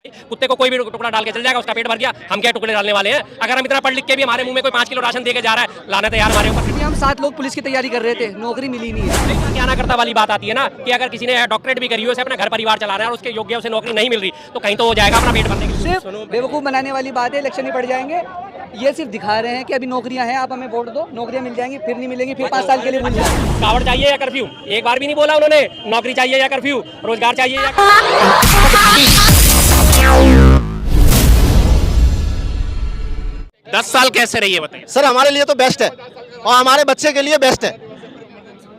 कुत्ते को कोई भी टुकड़ा डाल के चल जाएगा, उसका पेट भर गया, हम क्या टुकड़े डालने वाले हैं? अगर हम इतना पढ़ लिख के भी हमारे मुंह में कोई 5 किलो राशन दे के जा रहा है, लानत है यार हमारे ऊपर। हम 7 लोग पुलिस की तैयारी कर रहे थे, नौकरी मिली नहीं है। क्या ना करता वाली बात आती है ना कि अगर किसी ने डॉक्टरेट भी करी हो, उसे अपना घर परिवार चला रहा है और उसके योग्य उसे नौकरी नहीं मिल रही, तो कहीं तो हो जाएगा अपना पेट भरने के लिए। सिर्फ बेवकूफ़ बनाने वाली बात है, इलेक्शन ही पड़ जाएंगे। ये सिर्फ दिखा रहे हैं कि अभी नौकरियां हैं, आप हमें वोट दो, नौकरियां मिल जाएंगी, फिर नहीं मिलेंगी, फिर 5 साल के लिए भूल जाएंगे। कावड़ चाहिए या कर्फ्यू? एक बार भी नहीं बोला उन्होंने। नौकरी चाहिए या कर्फ्यू, रोजगार चाहिए या 10 साल कैसे रही है बताइए। सर हमारे लिए तो बेस्ट है और हमारे बच्चे के लिए बेस्ट है,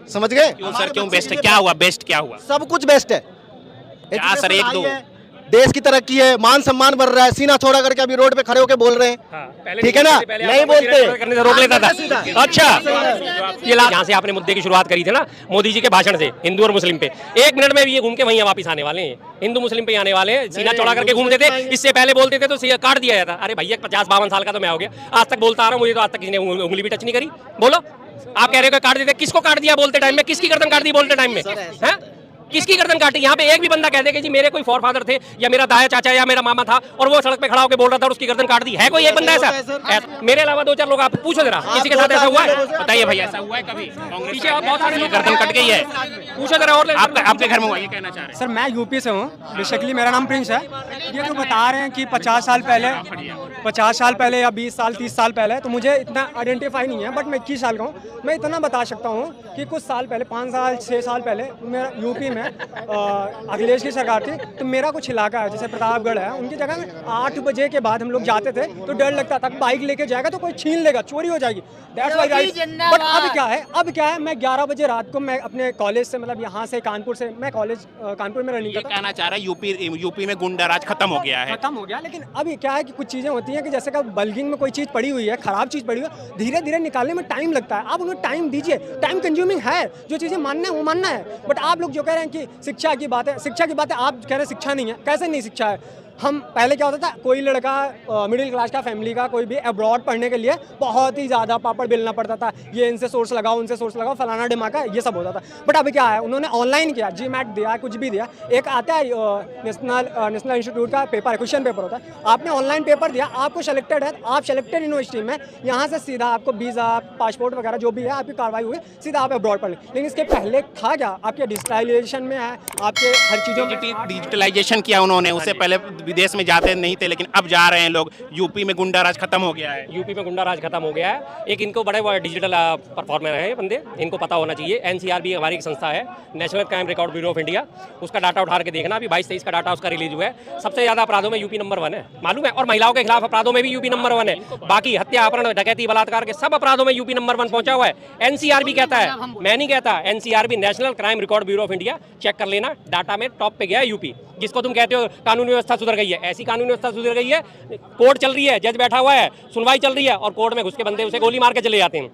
समझ गए? क्यों सर, क्यों बेस्ट है? क्या हुआ? बेस्ट क्या हुआ? सब कुछ बेस्ट है। क्या सर, एक दो? देश की तरक्की है, मान सम्मान बढ़ रहा है, सीना छोड़ा करके अभी रोड पे खड़े होकर बोल रहे हैं। ठीक है ना? नहीं बोलते करने से रोक लेता था। अच्छा, ये यहाँ से आपने मुद्दे की शुरुआत करी थी ना मोदी जी के भाषण से, हिंदू और मुस्लिम पे। 1 मिनट में भी ये घूम के वहीं वापस आने वाले हैं, हिंदू मुस्लिम पे आने वाले हैं। सीना चौड़ा करके घूमते थे, इससे पहले बोलते थे तो काट दिया जाता। अरे भैया 50-52 साल का तो मैं हो गया, आज तक बोलता आ रहा हूँ, मुझे तो आज तक किसी ने उंगली भी टच नहीं करी। बोलो, आप कह रहे हो काट देते, किसको काट दिया बोलते टाइम में? किसकी गर्दन काट दी बोलते टाइम में? हैं? किसकी गर्दन काटी? यहाँ पे एक भी बंदा कह दे कि जी मेरे कोई फॉरफादर थे या मेरा दाया चाचा या मेरा मामा था और वो सड़क पे खड़ा होकर बोल रहा था और उसकी गर्दन काट दी है? कोई एक बंदा ऐसा? मेरे अलावा 2-4 लोग आप पूछो जरा, किसी के साथ ऐसा हुआ है? बताइए भैया, ऐसा हुआ है कभी? पीछे आप बहुत सारे लोग गर्दन कट गई है, पूछो जरा। और आपके घर में हुआ, ये कहना चाह रहे हैं? सर मैं यूपी से हूँ, बेसिकली मेरा नाम प्रिंस है। ये जो बता रहे हैं कि 50 साल पहले या 20 साल 30 साल पहले, तो मुझे इतना आइडेंटिफाई नहीं है, बट मैं 21 साल का हूँ। मैं इतना बता सकता हूँ कि कुछ साल पहले, 5 साल 6 साल पहले मेरा यूपी में अखिलेश की सरकार थी, तो मेरा कुछ इलाका है जैसे प्रतापगढ़ है, उनकी जगह में 8 बजे के बाद हम लोग जाते थे तो डर लगता था बाइक लेके जाएगा तो कोई छीन लेगा, चोरी हो जाएगी। That's why guys. बट अब क्या है, मैं 11 बजे रात को मैं अपने कॉलेज से, मतलब यहाँ से कानपुर से, मैं कॉलेज कानपुर में रनिंग करता हूँ। कहना चाह रहा है यूपी में गुंडा राज खत्म हो गया है। खत्म हो गया, लेकिन अभी क्या है कि कुछ चीज़ें होती हैं कि जैसे कि बल्किंग में कोई चीज़ पड़ी हुई है, खराब चीज़ पड़ी हुई है, धीरे धीरे निकालने में टाइम लगता है। आप उन्हें टाइम दीजिए, टाइम कंज्यूमिंग है, जो चीज़ें मानना है वो मानना है। बट आप लोग जो कह रहे हैं कि शिक्षा की बात है, आप कह रहे हैं शिक्षा नहीं है, कैसे नहीं शिक्षा है? हम पहले क्या होता था, कोई लड़का मिडिल क्लास का फैमिली का कोई भी अब्रॉड पढ़ने के लिए बहुत ही ज़्यादा पापड़ बेलना पड़ता था, ये इनसे सोर्स लगाओ, उनसे सोर्स लगाओ, फलाना डिमाका, ये सब होता था। बट अभी क्या है, उन्होंने ऑनलाइन किया, GMAT दिया, कुछ भी दिया। एक आता है नेशनल इंस्टीट्यूट का पेपर, क्वेश्चन पेपर होता है, आपने ऑनलाइन पेपर दिया, आपको सिलेक्टेड है, आप सिलेक्टेड यूनिवर्सिटी में, यहाँ से सीधा आपको वीज़ा, पासपोर्ट वगैरह जो भी है आपकी कार्रवाई हुई, सीधा आप अब्रॉड पढ़ लें। लेकिन इसके पहले था क्या, आपके डिजिटलाइजेशन में है, आपके हर चीज़ों में डिजिटलाइजेशन किया उन्होंने, उससे पहले विदेश में जाते नहीं थे, लेकिन अब जा रहे हैं लोग। यूपी में गुंडा राज खत्म हो गया है। यूपी में गुंडा राज खत्म हो गया है। एक इनको बड़े डिजिटल परफॉर्मर है बंदे, इनको पता होना चाहिए। NCRB हमारी एक संस्था है, national crime record bureau of India, उसका डाटा उठा के देखना। अभी 22-23 का डाटा उसका रिलीज हुआ है। सबसे ज़्यादा अपराधों में यूपी नंबर 1 है, मालूम है? और महिलाओं के खिलाफ अपराधों में भी यूपी नंबर 1 है। बाकी हत्या, अपहरण, डकैती, बलात्कार के सब अपराधों में यूपी नंबर 1 पहुंचा हुआ है। NCRB कहता है, मैं नहीं कहता। NCRB national crime record bureau of India, check कर लेना, डाटा में टॉप पे गया है यूपी। जिसको तुम कहते हो कानून व्यवस्था सुधर गई है, ऐसी कानून व्यवस्था सुधर गई है, कोर्ट चल रही है, जज बैठा हुआ है, सुनवाई चल रही है और कोर्ट में घुस के बंदे उसे गोली मार के चले जाते हैं।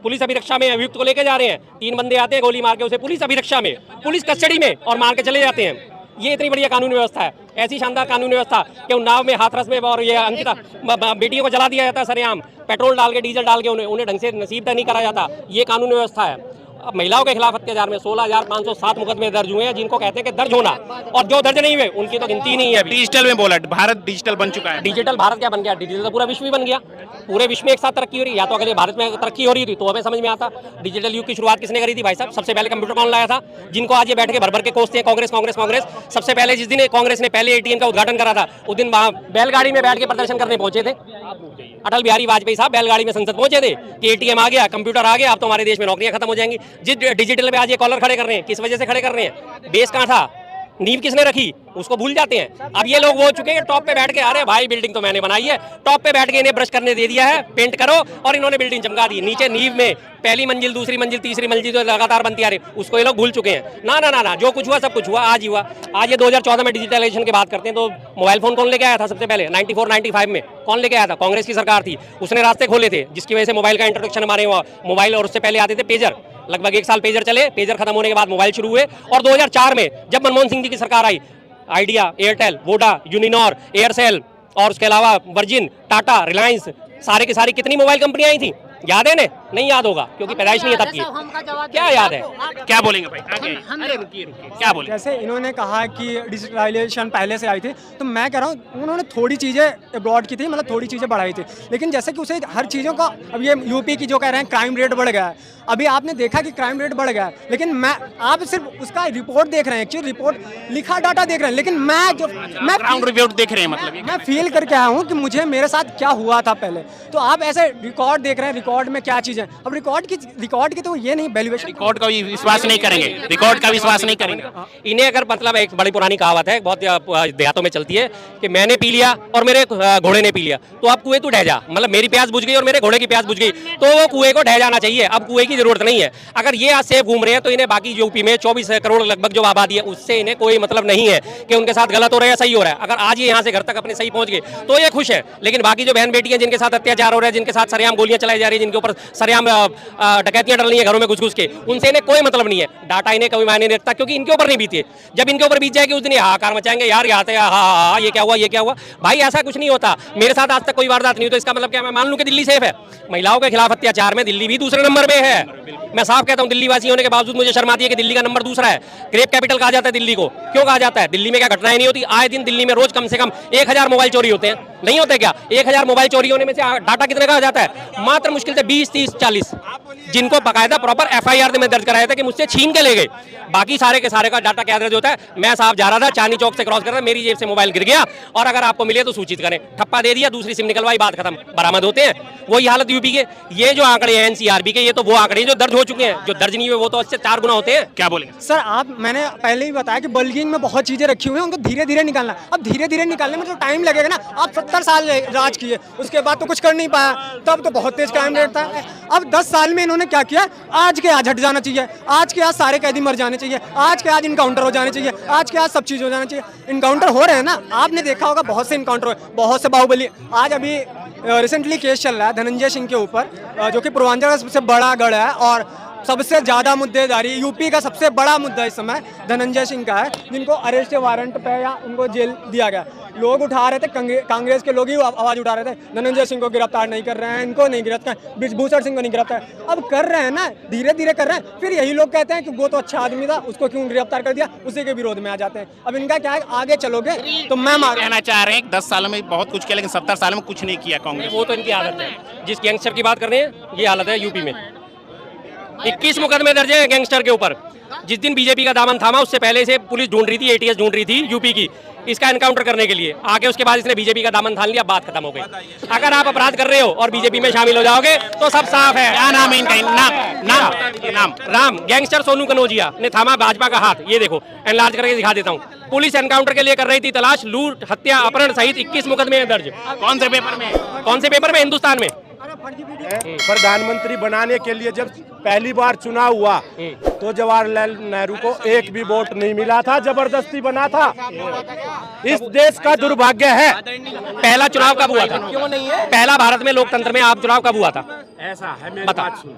पुलिस अभिरक्षा में अभियुक्त को लेके जा रहे हैं, 3 बंदे आते हैं, गोली मार के उसे पुलिस अभिरक्षा में, पुलिस कस्टडी में और मार के चले जाते हैं। ये इतनी बढ़िया कानून व्यवस्था है, ऐसी शानदार कानून व्यवस्था कि उन्नाव में, हाथरस में और ये अंकिता बेटियों को जला दिया जाता है सरेआम, पेट्रोल डाल के, डीजल डाल के, उन्हें ढंग से नसीब तक नहीं करा जाता। ये कानून व्यवस्था है। अब महिलाओं के खिलाफ अत्याचार में 16,507 मुकदमे दर्ज हुए हैं, जिनको कहते हैं कि दर्ज होना, और जो दर्ज नहीं हुए उनकी तो गिनती नहीं है। डिजिटल में बोला, भारत डिजिटल बन चुका है। डिजिटल भारत क्या बन गया? डिजिटल तो पूरा विश्व ही बन गया। पूरे विश्व में एक साथ तरक्की हो रही है। या तो अगर भारत में तरक्की हो रही थी तो हमें समझ में आता। डिजिटल युग की शुरुआत किसने करी थी भाई साहब? सबसे पहले कंप्यूटर कौन लाया था? जिनको आज ये बैठ के भर भर के कोसते हैं कांग्रेस कांग्रेस कांग्रेस। सबसे पहले जिस दिन कांग्रेस ने पहले ATM का उद्घाटन करा था, उस दिन वहाँ बैलगाड़ी में बैठ के प्रदर्शन करने पहुंचे थे अटल बिहारी वाजपेयी साहब। बैलगाड़ी में संसद पहुंचे थे कि ATM आ गया, कंप्यूटर आ गया, अब तो हमारे देश में नौकरियां खत्म हो जाएंगी। जिस डिजिटल पे आज ये कॉलर खड़े कर रहे हैं, किस वजह से खड़े कर रहे हैं? बेस कहाँ था, नींव किसने रखी, उसको भूल जाते हैं। अब ये लोग वो चुके हैं टॉप पे बैठ के, अरे भाई बिल्डिंग तो मैंने बनाई है, टॉप पे बैठ के इन्हें ब्रश करने दे दिया है, पेंट करो, और इन्होंने बिल्डिंग चमका दी। नीचे नींव में पहली मंजिल, दूसरी मंजिल, तीसरी मंजिल जो लगातार बनती आ रही, उसको ये लोग भूल चुके हैं। ना ना ना ना, जो कुछ हुआ सब कुछ हुआ आज ही हुआ। आज ये 2014 में डिजिटलाइजेशन की बात करते हैं तो मोबाइल फोन कौन लेके आया था सबसे पहले? 94-95 में कौन लेके आया था? कांग्रेस की सरकार थी, उसने रास्ते खोले थे, जिसकी वजह से मोबाइल का इंट्रोडक्शन हमारे हुआ। मोबाइल, और उससे पहले आते थे पेजर, लगभग 1 साल पेजर चले, पेजर खत्म होने के बाद मोबाइल शुरू हुए। और 2004 में जब मनमोहन सिंह जी की सरकार आई, Idea, Airtel, Voda, Uninor, Aircel और उसके अलावा वर्जिन, टाटा, रिलायंस, सारे की सारी कितनी मोबाइल कंपनियां आई थी याद है ने? नहीं याद होगा क्योंकि पैदाइश नहीं है तब की। क्या याद है? क्या बोलेंगे भाई आगे? अरे रुकिए क्या बोलेंगे? जैसे इन्होंने कहा कि डिजिटलाइजेशन पहले से आई थी, तो मैं कह रहा हूँ उन्होंने थोड़ी चीज़ें अब्रॉड की थी, मतलब थोड़ी चीज़ें बढ़ाई थी, लेकिन जैसे कि उसे हर चीज़ों का, अब ये यूपी की जो कह रहे हैं क्राइम रेट बढ़ गया है, अभी आपने देखा कि क्राइम रेट बढ़ गया है, लेकिन आप सिर्फ उसका रिपोर्ट देख रहे हैं, एक्चुअली रिपोर्ट लिखा डाटा देख रहे हैं, लेकिन मैं ग्राउंड रिपोर्ट देख रहे हैं मतलब ये? मैं फील करके आया हूँ कि मुझे मेरे साथ क्या हुआ था पहले। तो आप ऐसे रिकॉर्ड देख रहे हैं, रिकॉर्ड में क्या चीज़ें, अब रिकॉर्ड की तो ये नहीं वैल्यूएशन, रिकॉर्ड का भी विश्वास नहीं करेंगे, रिकॉर्ड का विश्वास नहीं करेंगे। इन्हें अगर मतलब एक बड़ी पुरानी कहावत है, बहुत देहातों में चलती है कि मैंने पी लिया और मेरे घोड़े ने पी लिया, तो अब कुएं तू ढह जा, मतलब मेरी प्यास बुझ गई और मेरे घोड़े की प्यास बुझ गई, तो वो कुएं को ढह जाना चाहिए, अब कुएं की जरूरत नहीं है। अगर ये आज सेफ घूम रहे हैं तो इन्हें बाकी यूपी में 24 करोड़ लगभग जो आबादी है उससे इन्हें कोई मतलब नहीं है कि उनके साथ गलत हो रहा है या सही हो रहा है। अगर आज ये यहाँ से घर तक अपने सही पहुंच गए तो ये खुश है, लेकिन बाकी जो बहन बेटी हैं जिनके साथ अत्याचार हो रहा है, जिनके साथ सरेआम गोलियां चलाई जा रही है, जिनके ऊपर सरेआम डकैतियां डल रही है घरों में घुस के, उनसे इन्हें कोई मतलब नहीं है। डाटा इन्हें कोई मायने नहीं रखता क्योंकि इनके ऊपर नहीं बीती है। जब इनके ऊपर बीत जाएगी उस दिन हाहाकार मचाएंगे, यार यहाँ से हाँ ये क्या हुआ, ये क्या हुआ। भाई ऐसा कुछ नहीं होता, मेरे साथ आज तक कोई वारदात नहीं हुई, तो इसका मतलब क्या मैं मान लूं कि दिल्ली सेफ है? महिलाओं के खिलाफ अत्याचार में दिल्ली भी दूसरे नंबर पे है। मैं साफ कहता हूं, दिल्ली वासी होने के बावजूद मुझे शर्म आती है कि दिल्ली का नंबर दूसरा है। रेप कैपिटल कहा जाता है दिल्ली को, क्यों कहा जाता है? दिल्ली में क्या घटनाएं नहीं होती? आए दिन दिल्ली में रोज कम से कम 1000 मोबाइल चोरी होते हैं, नहीं होते क्या? 1000 मोबाइल चोरी होने में से डाटा कितने कहा जाता है? मात्र मुश्किल से 20, 30, 40, जिनको बकायदा प्रॉपर FIR में दर्ज कराया था कि मुझसे छीन के ले गए। बाकी सारे के सारे का डाटा क्या दर्ज होता है? मैं साहब जा रहा था, चांदनी चौक से क्रॉस कर रहा था, मेरी जेब से मोबाइल गिर गया और अगर आपको मिले तो सूचित करें, ठप्पा दे दिया, दूसरी सिम निकलवाई, बात खत्म, बरामद होते हैं। वही हालत यूपी के। ये जो आंकड़े हैं NCRB के, ये तो वो आंकड़े जो दर्ज हो चुके हैं, जो दर्ज नहीं हुए वो तो इससे 4 गुना होते हैं। क्या बोलेंगे सर? मैंने पहले ही बताया कि बल्किंग में बहुत चीजें रखी हुई हैं, उनको धीरे धीरे निकालना। अब धीरे धीरे निकालने में जो टाइम लगेगा ना, आप 70 साल राज किए, उसके बाद तो कुछ कर नहीं पाया, तब तो बहुत तेज क्राइम रेट था। अब 10 साल में इन्होंने क्या किया? आज के आज हट जाना चाहिए, आज के आज सारे कैदी मर जाने चाहिए, आज के आज इनकाउंटर हो जाने चाहिए, आज के आज सब चीज हो जाना चाहिए। इनकाउंटर हो रहे हैं ना, आपने देखा होगा बहुत से इनकाउंटर हुए, बहुत से बाहुबली। आज अभी रिसेंटली केस चल रहा है धनंजय सिंह के ऊपर, जो कि पूर्वांचल का सबसे बड़ा गढ़ है और सबसे ज़्यादा मुद्देदारी यूपी का सबसे बड़ा मुद्दा इस समय धनंजय सिंह का है, जिनको अरेस्ट वारंट पे या उनको जेल दिया गया। लोग उठा रहे थे, कांग्रेस के लोग ही आवाज़ उठा रहे थे, धनंजय सिंह को गिरफ्तार नहीं कर रहे हैं, इनको नहीं गिरफ्तार, ब्रिजभूषण सिंह को नहीं गिरफ्तार। अब कर रहे हैं ना, धीरे धीरे कर रहे हैं। फिर यही लोग कहते हैं कि वो तो अच्छा आदमी था, उसको क्यों गिरफ्तार कर दिया, उसी के विरोध में आ जाते हैं। अब इनका क्या है, आगे चलोगे तो मैं कहना चाह रहे हैं 10 सालों में बहुत कुछ किया, लेकिन 70 सालों में कुछ नहीं किया कांग्रेस। वो तो इनकी आदत है। जिस गैंगस्टर की बात कर रहे हैं, ये हालत है यूपी में। 21 मुकदमे दर्ज है गैंगस्टर के ऊपर। जिस दिन बीजेपी का दामन थामा उससे पहले से पुलिस ढूंढ रही थी, ATS ढूंढ रही थी यूपी की, इसका एनकाउंटर करने के लिए। आगे उसके बाद इसने बीजेपी का दामन थाम लिया, बात खत्म हो गई। अगर आप अपराध कर रहे हो और बीजेपी में शामिल हो जाओगे तो सब साफ है। क्या नाम है इनका? नाम राम। गैंगस्टर सोनू कनौजिया ने थामा भाजपा का हाथ, ये देखो एनलार्ज करके दिखा देता हूँ। पुलिस एनकाउंटर के लिए कर रही थी तलाश, लूट, हत्या, अपहरण सहित 21 मुकदमे दर्ज। कौन से पेपर में? कौन से पेपर में? हिंदुस्तान में। प्रधानमंत्री बनाने के लिए जब पहली बार चुनाव हुआ तो जवाहरलाल नेहरू को एक भी वोट नहीं मिला था, जबरदस्ती बना था। इस देश का दुर्भाग्य है। पहला चुनाव कब हुआ था? क्यों नहीं है? पहला भारत में लोकतंत्र में आप चुनाव कब हुआ था? ऐसा है,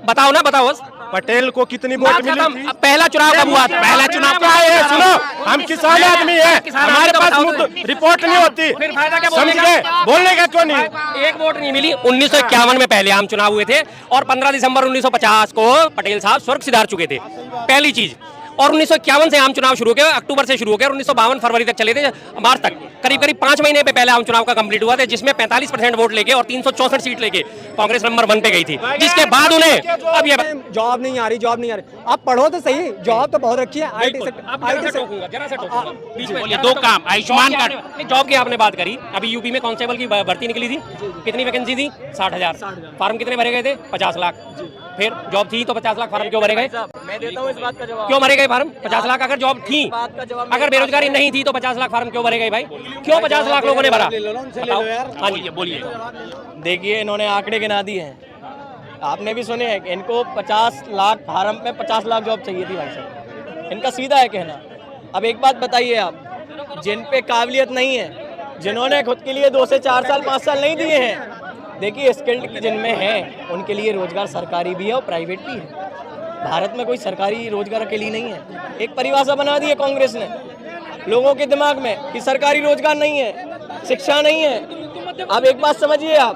बताओ ना, बताओ बस। पटेल को कितनी वोट मिली थी? पहला चुनाव कब हुआ था? पहला चुनाव क्या है? सुनो, हम किसान आदमी हैं, हमारे पास रिपोर्ट नहीं होती, फिर फायदा क्या समझे? बोलने का क्यों नहीं? एक वोट नहीं मिली। 1951 में पहले आम चुनाव हुए थे और 15 दिसंबर 1950 को पटेल साहब स्वर्ग सिधार चुके थे, पहली चीज। और 1951 से आम चुनाव शुरू हो गए, अक्टूबर से शुरू हो गए और 1952 फरवरी तक चले थे, मार्च तक। करीब करीब 5 महीने पे पहले आम चुनाव का कंप्लीट हुआ था, जिसमें 45% वोट लेके और 364 सीट लेके कांग्रेस नंबर 1 पे गई थी, जिसके बाद उन्हें अब ये जॉब नहीं आ रही। आप पढ़ो तो सही, जॉब तो बहुत रखी है। IT से 2 काम आयुष्मान कार्ड। जॉब की आपने बात करी, अभी यूपी में कांस्टेबल की भर्ती निकली थी, कितनी वैकेंसी थी? 60,000। फार्म कितने भरे गए थे? 50 लाख। फिर जॉब थी तो 50 लाख फार्म क्यों भरे गए? मैं देता हूँ इस बात का जवाब। क्यों भरे गए फार्म? 50 लाख अगर जॉब थी, अगर बेरोजगारी नहीं थी तो 50 लाख फार्म क्यों भरे गए भाई? क्यों 50 लाख लोगों ने भरा? हाँ जी, बोलिए। देखिए, इन्होंने आंकड़े गिना दिए हैं, आपने भी सुने हैं। इनको 50 लाख फार्म में 50 लाख जॉब चाहिए थी भाई साहब, इनका सीधा है कहना। अब एक बात बताइए आप, जिन पे काबिलियत नहीं है, जिन्होंने खुद के लिए 2 से 4 साल 5 साल नहीं दिए हैं, देखिए स्किल्ड जिनमें हैं उनके लिए रोजगार सरकारी भी है और प्राइवेट भी है। भारत में कोई सरकारी रोजगार के लिए नहीं है। एक परिभाषा बना दी है कांग्रेस ने लोगों के दिमाग में कि सरकारी रोजगार नहीं है, शिक्षा नहीं है। अब एक बात समझिए आप,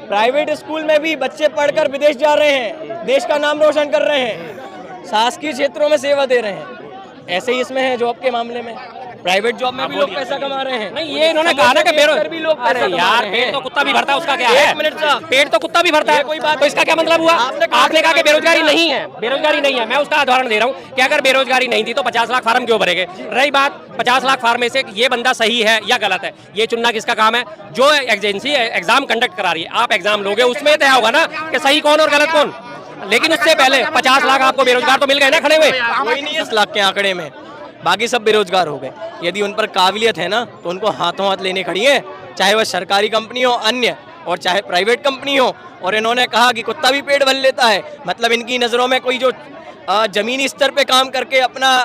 प्राइवेट स्कूल में भी बच्चे पढ़कर विदेश जा रहे हैं, देश का नाम रोशन कर रहे हैं, शासकीय क्षेत्रों में सेवा दे रहे हैं। ऐसे ही इसमें है जॉब के मामले में, प्राइवेट जॉब में भी लोग पैसा कमा रहे हैं। नहीं, ये इन्होंने कहा ना कि बेरोजगार भी लोग पैसा कमा यार, रहे पेट हैं। तो कुत्ता भी भरता है, उसका क्या है? एक मिनट साहब, पेट तो कुत्ता भी भरता है, कोई बात तो इसका क्या मतलब हुआ? आपने कहा कि बेरोजगारी नहीं है, बेरोजगारी नहीं है। मैं उसका उदाहरण दे रहा हूँ कि अगर बेरोजगारी नहीं थी तो 50 लाख फार्म क्यों भरेंगे? रही बात 50 लाख फार्म में से ये बंदा सही है या गलत है, ये चुनना किसका काम है? जो एजेंसी एग्जाम कंडक्ट करा रही है, आप एग्जाम लोगे, उसमें तय होगा ना कि सही कौन और गलत कौन। लेकिन उससे पहले 50 लाख आपको बेरोजगार तो मिल गए ना खड़े हुए। कोई नहीं है इस लाख के आंकड़े में, बाकी सब बेरोजगार हो गए। यदि उन पर काबिलियत है ना तो उनको हाथों हाथ लेने खड़ी है, चाहे वह सरकारी कंपनी हो अन्य और चाहे प्राइवेट कंपनी हो। और इन्होंने कहा कि कुत्ता भी पेट भर लेता है, मतलब इनकी नज़रों में कोई जो जमीनी स्तर पे काम करके अपना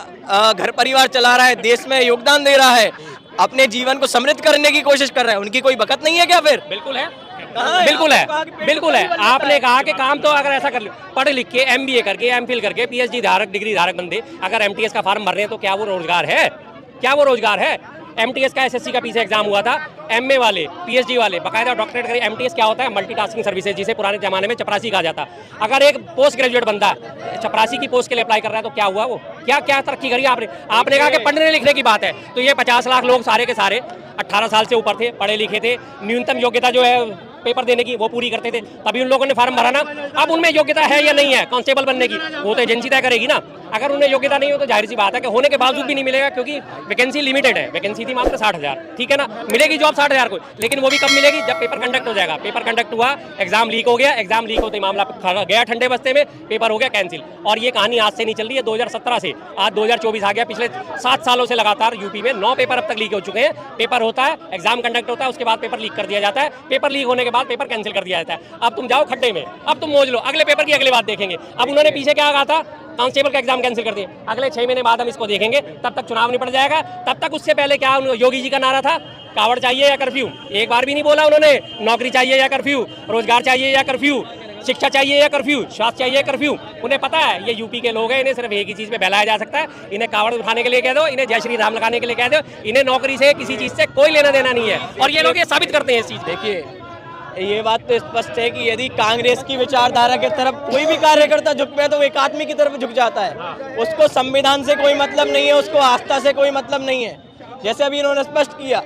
घर परिवार चला रहा है, देश में योगदान दे रहा है, अपने जीवन को समृद्ध करने की कोशिश कर रहा है, उनकी कोई बकत नहीं है क्या फिर? बिल्कुल है, बिल्कुल है, बिल्कुल है। आपने कहा कि काम तो अगर ऐसा कर लो, पढ़ लिख के MBA करके MPhil करके PhD धारक डिग्री धारक बंदे अगर MTS का फॉर्म भर रहे हैं तो क्या वो रोजगार है? क्या वो रोजगार है? MTS का SSC का पीछे एग्जाम हुआ था, MA वाले PhD वाले बाकायदा डॉक्टरेट करे। MTS क्या होता है? मल्टीटास्किंग सर्विसेज, जिसे पुराने जमाने में चपरासी कहा जाता। अगर एक पोस्ट ग्रेजुएट बंदा चपरासी की पोस्ट के लिए अप्लाई कर रहा है तो क्या हुआ? वो क्या क्या तरक्की करी आपने कहा कि पढ़ने लिखने की बात है, तो ये 50 लाख लोग सारे के सारे 18 साल से ऊपर थे, पढ़े लिखे थे, न्यूनतम योग्यता जो है पेपर देने की वो पूरी करते थे, तभी उन लोगों ने फॉर्म भरा ना। अब उनमें योग्यता है या नहीं है कांस्टेबल बनने की, वो तो एजेंसी तय करेगी ना। अगर उन्हें योग्यता नहीं हो तो जाहिर सी बात है कि होने के बावजूद भी नहीं मिलेगा, क्योंकि वैकेंसी लिमिटेड है। वैकेंसी थी मात्र 60,000, ठीक है ना। मिलेगी जॉब 60,000 को, लेकिन वो भी कब मिलेगी? जब पेपर कंडक्ट हो जाएगा। पेपर कंडक्ट हुआ, एग्जाम लीक हो गया, एग्जाम लीक होते मामला गया ठंडे बस्ते में, पेपर हो गया कैंसिल। और ये कहानी आज से नहीं चल रही है, 2017 से आज 2024 आ गया। पिछले 7 सालों से लगातार यूपी में 9 पेपर अब तक लीक हो चुके हैं। पेपर होता है, एग्जाम कंडक्ट होता है, उसके बाद पेपर लीक कर दिया जाता है, पेपर लीक होने के बाद पेपर कैंसिल कर दिया जाता है। अब तुम जाओ खड्डे में, अब तुम मौज लो, अगले पेपर की अगली बात देखेंगे। अब उन्होंने पीछे क्या कहा था? कांस्टेबल का एग्जाम कैंसिल कर दिए, अगले 6 महीने बाद हम इसको देखेंगे, तब तक चुनाव निपट जाएगा। तब तक उससे पहले क्या योगी जी का नारा था? कावड़ चाहिए या कर्फ्यू? एक बार भी नहीं बोला उन्होंने। नौकरी चाहिए या कर्फ्यू, रोजगार चाहिए या कर्फ्यू, शिक्षा चाहिए या कर्फ्यू, स्वास्थ्य चाहिए कर्फ्यू। उन्हें पता है ये यूपी के लोग हैं, इन्हें सिर्फ एक ही चीज़ पे बहलाया जा सकता है। इन्हें कावड़ उठाने के लिए कह दो, इन्हें जय श्री राम लगाने के लिए कह दो, इन्हें नौकरी से किसी चीज़ से कोई लेना देना नहीं है। और ये लोग ये साबित करते हैं इस चीज़। देखिए, ये बात तो स्पष्ट है कि यदि कांग्रेस की विचारधारा की तरफ कोई भी कार्यकर्ता झुकता है तो वो एक आदमी की तरफ झुक जाता है। उसको संविधान से कोई मतलब नहीं है, उसको आस्था से कोई मतलब नहीं है। जैसे अभी इन्होंने स्पष्ट किया,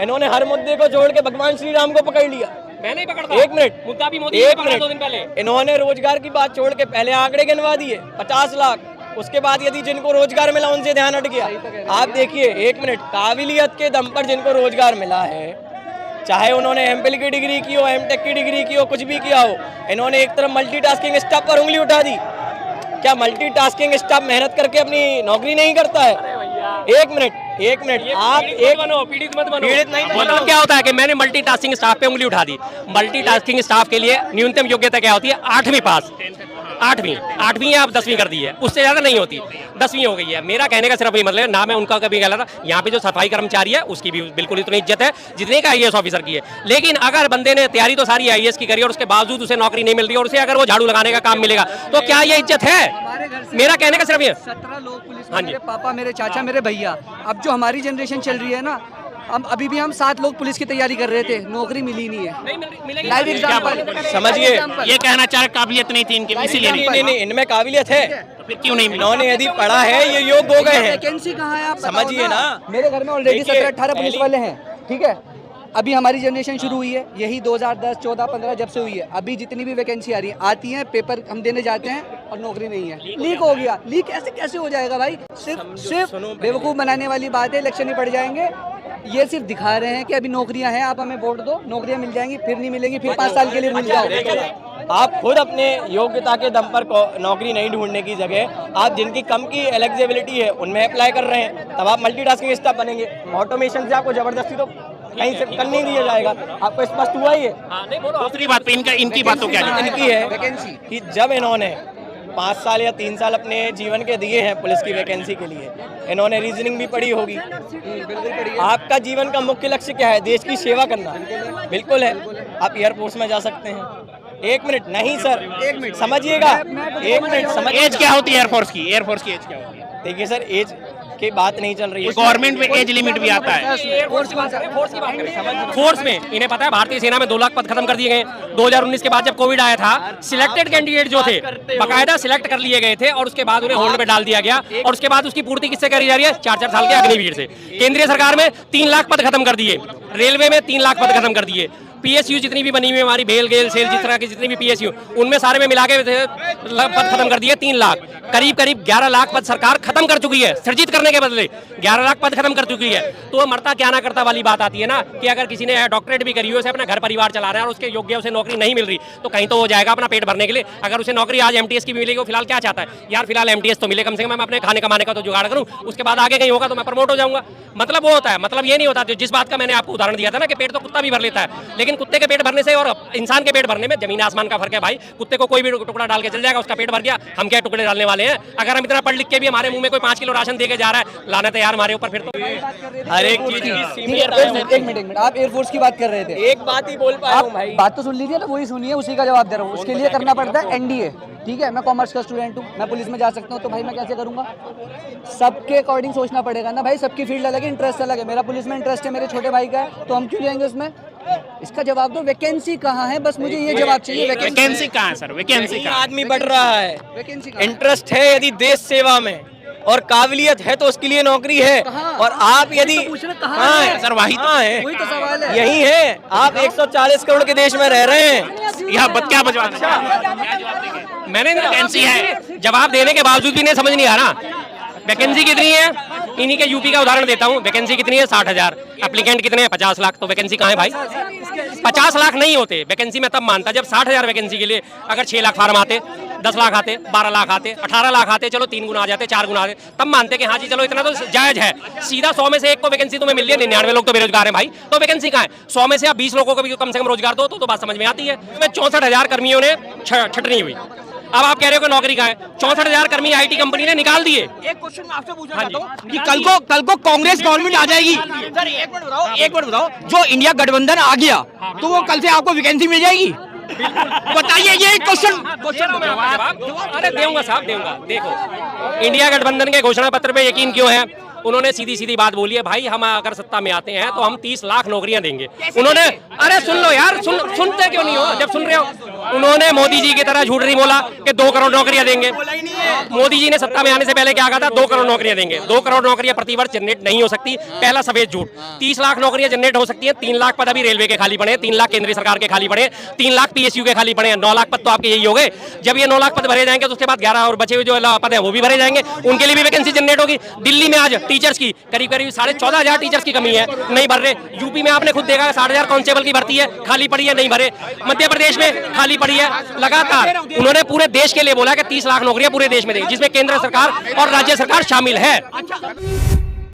इन्होंने हर मुद्दे को छोड़ के भगवान श्री राम को पकड़ लिया। मैं नहीं पकड़ता, एक मिनट, मुद्दा भी मोदी एक ने पकड़ा 2 दिन मिनट, पहले। इन्होंने रोजगार की बात छोड़ के पहले आंकड़े गिनवा दिए 50 लाख। उसके बाद यदि जिनको रोजगार मिला उनसे ध्यान हट गया। आप देखिए, एक मिनट, काबिलियत के दम पर जिनको रोजगार मिला है, चाहे उन्होंने MPhil की डिग्री की हो, MTech की डिग्री की हो, कुछ भी किया हो, इन्होंने एक तरफ मल्टीटास्किंग स्टाफ पर उंगली उठा दी। क्या मल्टीटास्किंग स्टाफ मेहनत करके अपनी नौकरी नहीं करता है? एक मिनट, आप एक पीड़ित मत बनो। पीड़ित नहीं बनो। मतलब क्या होता है कि मैंने मल्टीटास्किंग स्टाफ पे उंगली उठा दी। मल्टीटास्किंग स्टाफ के लिए न्यूनतम योग्यता क्या होती है? 8वीं पास, 8वीं आप 10वीं कर दी है, उससे ज़्यादा नहीं होती, 10वीं हो गई है। मेरा कहने का सिर्फ यही मतलब है, ना मैं उनका कभी कहला था। यहाँ पे जो सफाई कर्मचारी है उसकी भी बिल्कुल इतनी इज्जत है जितनी का IAS ऑफिसर की है। लेकिन अगर बंदे ने तैयारी तो सारी IAS की करी और उसके बावजूद उसे नौकरी नहीं मिल रही और उसे अगर वो झाड़ू लगाने का काम मिलेगा तो क्या ये इज्जत है? मेरा कहने का सिर्फ ये। 17 लोग पुलिस में, हाँ जी। मेरे पापा, मेरे चाचा, मेरे भैया। अब जो हमारी जनरेशन चल रही है ना, अभी भी हम 7 लोग पुलिस की तैयारी कर रहे थे, नौकरी मिली नहीं है। लाइव एग्जाम्पल समझिए, ये कहना चाह रहे काबिलियत नहीं थी इनकी, इसीलिए नहीं। नहीं, इनमें काबिलियत है, तो फिर क्यों नहीं मिला? इन्होंने यदि पढ़ा है, ये योग्य हो गए हैं। वैकेंसी कहाँ है आप बताओ समझिए ना। मेरे घर में ऑलरेडी देखिए, 17-18 पुलिस वाले हैं, ठीक है। अभी हमारी जनरेशन शुरू हुई है, यही 2010, 14, 15 जब से हुई है। अभी जितनी भी वैकेंसी आ रही है, आती हैं, पेपर हम देने जाते हैं और नौकरी नहीं है। लीक हो गया, लीक ऐसे कैसे हो जाएगा भाई? सिर्फ बेवकूफ़ बनाने वाली बात है। इलेक्शन ही पड़ जाएंगे, ये सिर्फ दिखा रहे हैं कि अभी नौकरियां हैं, आप हमें वोट दो, नौकरियां मिल जाएंगी, फिर नहीं मिलेंगी, फिर 5 साल के लिए मिल जाओ। आप खुद अपने योग्यता के दम पर नौकरी नहीं ढूंढने की जगह आप जिनकी कम की एलिजिबिलिटी है उनमें अप्लाई कर रहे हैं, तब आप मल्टीटास्किंग स्टाफ बनेंगे। ऑटोमेशन से आपको जबरदस्ती तो कहीं से कर नहीं दिया जाएगा, आपको स्पष्ट हुआ ही है। दूसरी बात पे इनकी बात तो क्या है? इनकी है कि जब इन्होंने 5 साल या 3 साल अपने जीवन के दिए हैं पुलिस की वैकेंसी के लिए, इन्होंने रीजनिंग भी पढ़ी होगी। आपका जीवन का मुख्य लक्ष्य क्या है? देश की सेवा करना। बिल्कुल है, आप एयरफोर्स में जा सकते हैं। एक मिनट, नहीं सर, एक मिनट समझिएगा, एक मिनट समझ। एज क्या होती है एयरफोर्स की? एयरफोर्स की एज क्या होती है? देखिए सर, एज की बात नहीं चल रही है। गवर्नमेंट में एज लिमिट भी आता है। फोर्स की बात करें, फोर्स में इन्हें पता है भारतीय सेना में 2 लाख पद खत्म कर दिए गए। 2019 के बाद जब कोविड आया था, सिलेक्टेड कैंडिडेट जो थे बाकायदा सिलेक्ट कर लिए गए थे और उसके बाद उन्हें होल्ड पे डाल दिया गया और उसके बाद उसकी पूर्ति किससे करी जा रही है? 4-4 साल के अग्निवीर से। केंद्रीय सरकार में 3 लाख पद खत्म कर दिए, रेलवे में 3 लाख पद खत्म कर दिए, पीएसयू जितनी भी बनी हुई हमारी भेल गेल सेल जिस तरह की जितनी भी पीएसयू उनमें सारे में मिला के पद खत्म कर दिए 3 लाख। करीब करीब 11 लाख पद सरकार खत्म कर चुकी है, सृजित करने के बदले 11 लाख पद खत्म कर चुकी है। तो मरता क्या ना करता वाली बात आती है ना कि अगर किसी ने डॉक्टरेट भी करी हो, उसे अपना घर परिवार चला रहा है और उसके योग्य उसे नौकरी नहीं मिल रही तो कहीं तो वो जाएगा अपना पेट भरने के लिए। अगर उसे नौकरी आज एमटीएस की भी मिलेगी, वो फिलहाल क्या चाहता है? यार फिलहाल एमटीएस तो मिले, कम से कम मैं अपने खाने कमाने का तो जुगाड़ करूं, उसके बाद आगे कहीं होगा तो मैं प्रमोट हो जाऊंगा। मतलब वो होता है, मतलब ये नहीं होता जिस बात का मैंने आपको उदाहरण दिया था ना कि पेट तो कुत्ता भी भर लेता है, लेकिन कुत्ते के पेट भरने से और इंसान के पेट भरने में जमीन आसमान का फर्क है भाई। कुत्ते को कोई भी टुकड़ा डाल के चल जाएगा, उसका पेट भर गया, हम क्या टुकड़े डालने वाले हैं? अगर हम इतना पढ़ लिख के भी हमारे मुंह में कोई 5 किलो राशन दे के जा रहा है, लानत है यार हमारे ऊपर। फिर तो हर एक चीज की सीमित एक मिनट आप एयरफोर्स की बात कर रहे थे, एक बात ही बोल पाया हूं भाई। बात तो सुन लीजिए ना, वही सुनिए, उसी का जवाब दे रहा हूँ। उसके लिए करना पड़ता है एनडीए, ठीक है? मैं कॉमर्स का स्टूडेंट हूँ, मैं पुलिस में जा सकता हूँ तो भाई मैं कैसे करूँगा? सबके अकॉर्डिंग सोचना पड़ेगा ना भाई, सबकी फील्ड अलग है, इंटरेस्ट अलग है। मेरा पुलिस में इंटरेस्ट है, मेरे छोटे भाई का है, तो हम क्यों जाएंगे उसमें? इसका जवाब दो, वैकेंसी कहाँ है? बस मुझे ये जवाब चाहिए, वैकेंसी कहाँ है सर? वैकेंसी कहाँ? आदमी बढ़ रहा है, वैकेंसी इंटरेस्ट है यदि देश सेवा में और काबिलियत है तो उसके लिए नौकरी है। और आप यदि कहाँ है सर? वही है, वही तो सवाल है। यही है। आप 140 करोड़ के देश में रह रहे हैं, यहाँ क्या बजवा? मैंने वैकेंसी है, जवाब देने के बावजूद भी नहीं समझ नहीं आ रहा। वैकेंसी कितनी है? इन्हीं के यूपी का उदाहरण देता हूँ। वैकेंसी कितनी है? 60,000। एप्लीकेंट कितने हैं? 50 लाख। तो वैकेंसी कहाँ है भाई? 50 लाख नहीं होते वैकेंसी में तब मानता जब 60,000 वैकेंसी के लिए अगर 6 लाख फार्म आते, 10 लाख आते, 12 लाख आते, 18 लाख आते, चलो 3 गुना आ जाते, 4 गुना आते, तब मानते कि हाँ जी चलो इतना तो जायज है। सीधा 100 में से 1 को वैकेंसी तुम्हें मिल रही है, 99 लोग तो बेरोजगार हैं भाई, तो वैकेंसी कहाँ है? 100 में से आप 20 लोगों को भी कम से कम रोजगार दो तो बात समझ में आती है। 64,000 कर्मियों ने छटनी हुई। अब आप कह रहे हो कि नौकरी कहाँ है? 64,000 कर्मी आईटी कंपनी ने निकाल दिए। एक क्वेश्चन मैं आपसे पूछना चाहता हूँ कि कल को कांग्रेस गवर्नमेंट आ जाएगी सर, एक मिनट बताओ, जो इंडिया गठबंधन आ गया तो वो कल से आपको वैकेंसी मिल जाएगी? बताइए, ये क्वेश्चन। अरे देऊंगा साहब, देऊंगा। देखो, इंडिया गठबंधन के घोषणा पत्र पे यकीन क्यों है? उन्होंने सीधी सीधी बात बोली है, भाई हम अगर सत्ता में आते हैं तो हम 30 लाख नौकरियां देंगे। उन्होंने, अरे सुन लो यार, सुनते क्यों नहीं हो जब सुन रहे हो? उन्होंने मोदी जी की तरह झूठ नहीं बोला कि 2 करोड़ नौकरियां देंगे। मोदी जी ने सत्ता में आने से पहले क्या कहा था? 2 करोड़ नौकरियां देंगे। 2 करोड़ नौकरियां प्रतिवर्ष जनरेट नहीं हो सकती, पहला सफेद झूठ। 30 लाख नौकरियां जनरेट हो सकती है। 3 लाख पद अभी रेलवे के खाली पड़े, 3 लाख केंद्रीय सरकार के खाली पड़े, 3 लाख पीएसयू के खाली पड़े, 9 लाख पद तो आपके यही हो गए। जब ये 9 लाख पद भरे जाएंगे तो उसके बाद 11 और बचे हुए जो पद है वो भी भरे जाएंगे, उनके लिए भी वैकेंसी जनरेट होगी। दिल्ली में आज टीचर्स की करीब 14,500 टीचर्स की कमी है, नहीं भर रहे। यूपी में आपने खुद देखा 60,000 कांस्टेबल की भर्ती है, खाली पड़ी है, नहीं भरे। मध्य प्रदेश में खाली पड़ी है। लगातार उन्होंने पूरे देश के लिए बोला कि 30 लाख नौकरियां पूरे देश में देंगे, जिसमें केंद्र सरकार और राज्य सरकार शामिल है।